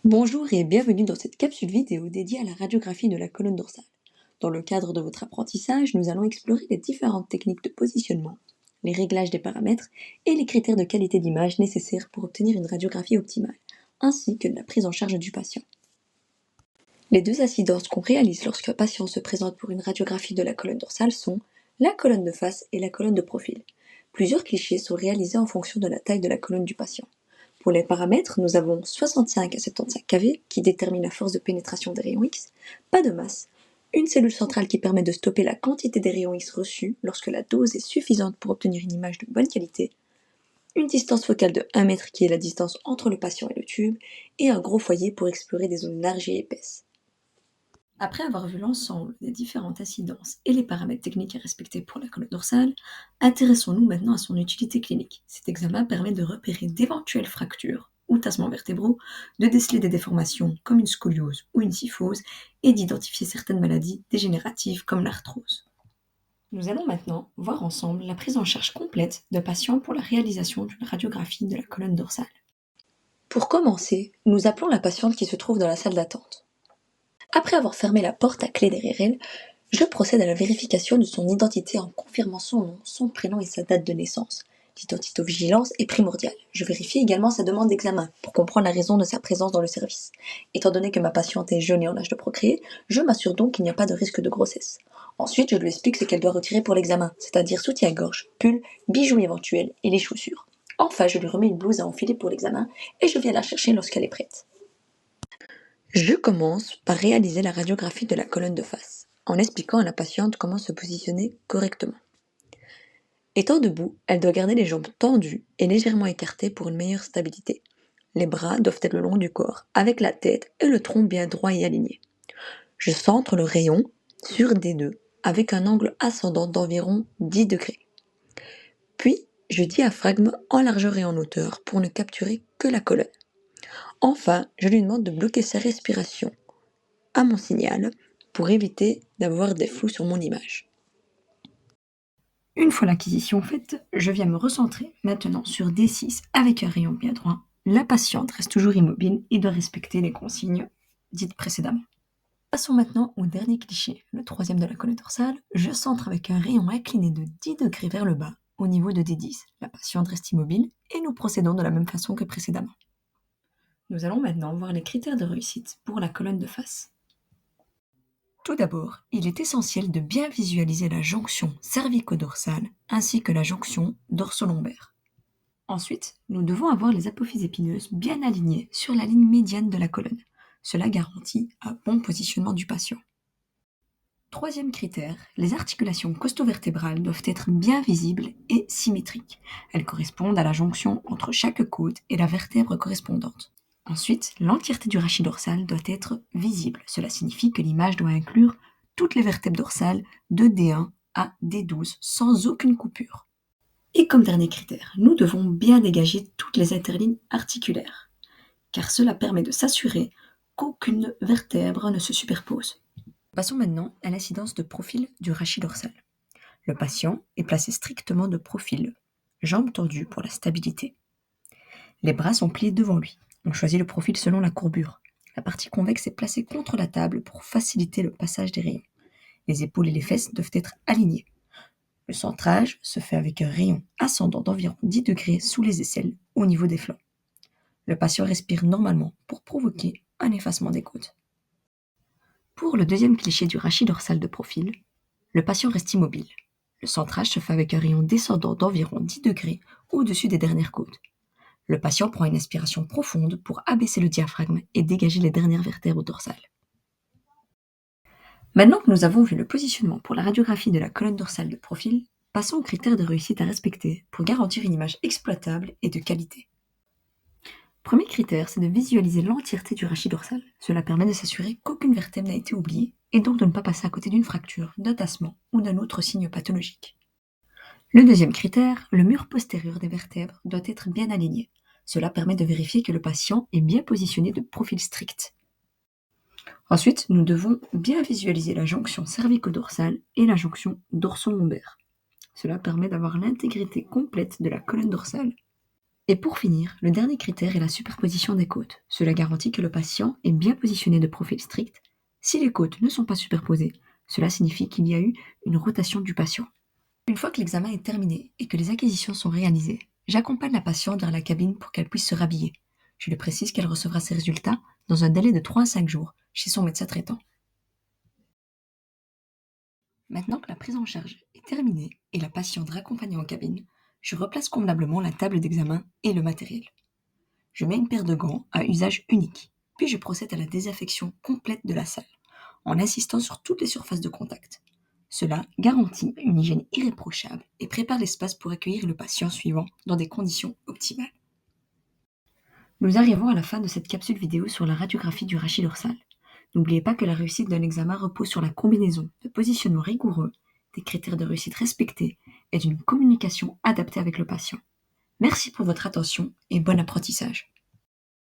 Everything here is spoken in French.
Bonjour et bienvenue dans cette capsule vidéo dédiée à la radiographie de la colonne dorsale. Dans le cadre de votre apprentissage, nous allons explorer les différentes techniques de positionnement, les réglages des paramètres et les critères de qualité d'image nécessaires pour obtenir une radiographie optimale, ainsi que la prise en charge du patient. Les deux incidences qu'on réalise lorsqu'un patient se présente pour une radiographie de la colonne dorsale sont la colonne de face et la colonne de profil. Plusieurs clichés sont réalisés en fonction de la taille de la colonne du patient. Pour les paramètres, nous avons 65 à 75 kV qui détermine la force de pénétration des rayons X, pas de masse, une cellule centrale qui permet de stopper la quantité des rayons X reçus lorsque la dose est suffisante pour obtenir une image de bonne qualité, une distance focale de 1 mètre qui est la distance entre le patient et le tube, et un gros foyer pour explorer des zones larges et épaisses. Après avoir vu l'ensemble des différentes incidences et les paramètres techniques à respecter pour la colonne dorsale, intéressons-nous maintenant à son utilité clinique. Cet examen permet de repérer d'éventuelles fractures ou tassements vertébraux, de déceler des déformations comme une scoliose ou une kyphose et d'identifier certaines maladies dégénératives comme l'arthrose. Nous allons maintenant voir ensemble la prise en charge complète de patients pour la réalisation d'une radiographie de la colonne dorsale. Pour commencer, nous appelons la patiente qui se trouve dans la salle d'attente. Après avoir fermé la porte à clé derrière elle, je procède à la vérification de son identité en confirmant son nom, son prénom et sa date de naissance. L'identitovigilance est primordiale. Je vérifie également sa demande d'examen pour comprendre la raison de sa présence dans le service. Étant donné que ma patiente est jeune et en âge de procréer, je m'assure donc qu'il n'y a pas de risque de grossesse. Ensuite, je lui explique ce qu'elle doit retirer pour l'examen, c'est-à-dire soutien-gorge, pull, bijoux éventuels et les chaussures. Enfin, je lui remets une blouse à enfiler pour l'examen et je viens la chercher lorsqu'elle est prête. Je commence par réaliser la radiographie de la colonne de face, en expliquant à la patiente comment se positionner correctement. Étant debout, elle doit garder les jambes tendues et légèrement écartées pour une meilleure stabilité. Les bras doivent être le long du corps, avec la tête et le tronc bien droit et aligné. Je centre le rayon sur D2 avec un angle ascendant d'environ 10 degrés. Puis, je diaphragme en largeur et en hauteur pour ne capturer que la colonne. Enfin, je lui demande de bloquer sa respiration à mon signal pour éviter d'avoir des flous sur mon image. Une fois l'acquisition faite, je viens me recentrer maintenant sur D6 avec un rayon bien droit. La patiente reste toujours immobile et doit respecter les consignes dites précédemment. Passons maintenant au dernier cliché, le troisième de la colonne dorsale. Je centre avec un rayon incliné de 10 degrés vers le bas au niveau de D10. La patiente reste immobile et nous procédons de la même façon que précédemment. Nous allons maintenant voir les critères de réussite pour la colonne de face. Tout d'abord, il est essentiel de bien visualiser la jonction cervico-dorsale ainsi que la jonction dorso-lombaire. Ensuite, nous devons avoir les apophyses épineuses bien alignées sur la ligne médiane de la colonne. Cela garantit un bon positionnement du patient. Troisième critère, les articulations costo-vertébrales doivent être bien visibles et symétriques. Elles correspondent à la jonction entre chaque côte et la vertèbre correspondante. Ensuite, l'entièreté du rachis dorsal doit être visible. Cela signifie que l'image doit inclure toutes les vertèbres dorsales de D1 à D12 sans aucune coupure. Et comme dernier critère, nous devons bien dégager toutes les interlignes articulaires, car cela permet de s'assurer qu'aucune vertèbre ne se superpose. Passons maintenant à l'incidence de profil du rachis dorsal. Le patient est placé strictement de profil, jambes tendues pour la stabilité. Les bras sont pliés devant lui. On choisit le profil selon la courbure. La partie convexe est placée contre la table pour faciliter le passage des rayons. Les épaules et les fesses doivent être alignées. Le centrage se fait avec un rayon ascendant d'environ 10 degrés sous les aisselles, au niveau des flancs. Le patient respire normalement pour provoquer un effacement des côtes. Pour le deuxième cliché du rachis dorsal de profil, le patient reste immobile. Le centrage se fait avec un rayon descendant d'environ 10 degrés au-dessus des dernières côtes. Le patient prend une inspiration profonde pour abaisser le diaphragme et dégager les dernières vertèbres dorsales. Maintenant que nous avons vu le positionnement pour la radiographie de la colonne dorsale de profil, passons aux critères de réussite à respecter pour garantir une image exploitable et de qualité. Premier critère, c'est de visualiser l'entièreté du rachis dorsal. Cela permet de s'assurer qu'aucune vertèbre n'a été oubliée et donc de ne pas passer à côté d'une fracture, d'un tassement ou d'un autre signe pathologique. Le deuxième critère, le mur postérieur des vertèbres doit être bien aligné. Cela permet de vérifier que le patient est bien positionné de profil strict. Ensuite, nous devons bien visualiser la jonction cervico-dorsale et la jonction dorso-lombaire. Cela permet d'avoir l'intégrité complète de la colonne dorsale. Et pour finir, le dernier critère est la superposition des côtes. Cela garantit que le patient est bien positionné de profil strict. Si les côtes ne sont pas superposées, cela signifie qu'il y a eu une rotation du patient. Une fois que l'examen est terminé et que les acquisitions sont réalisées, j'accompagne la patiente vers la cabine pour qu'elle puisse se rhabiller. Je lui précise qu'elle recevra ses résultats dans un délai de 3 à 5 jours chez son médecin traitant. Maintenant que la prise en charge est terminée et la patiente raccompagnée en cabine, je replace convenablement la table d'examen et le matériel. Je mets une paire de gants à usage unique, puis je procède à la désinfection complète de la salle, en insistant sur toutes les surfaces de contact. Cela garantit une hygiène irréprochable et prépare l'espace pour accueillir le patient suivant dans des conditions optimales. Nous arrivons à la fin de cette capsule vidéo sur la radiographie du rachis dorsal. N'oubliez pas que la réussite d'un examen repose sur la combinaison de positionnement rigoureux, des critères de réussite respectés et d'une communication adaptée avec le patient. Merci pour votre attention et bon apprentissage.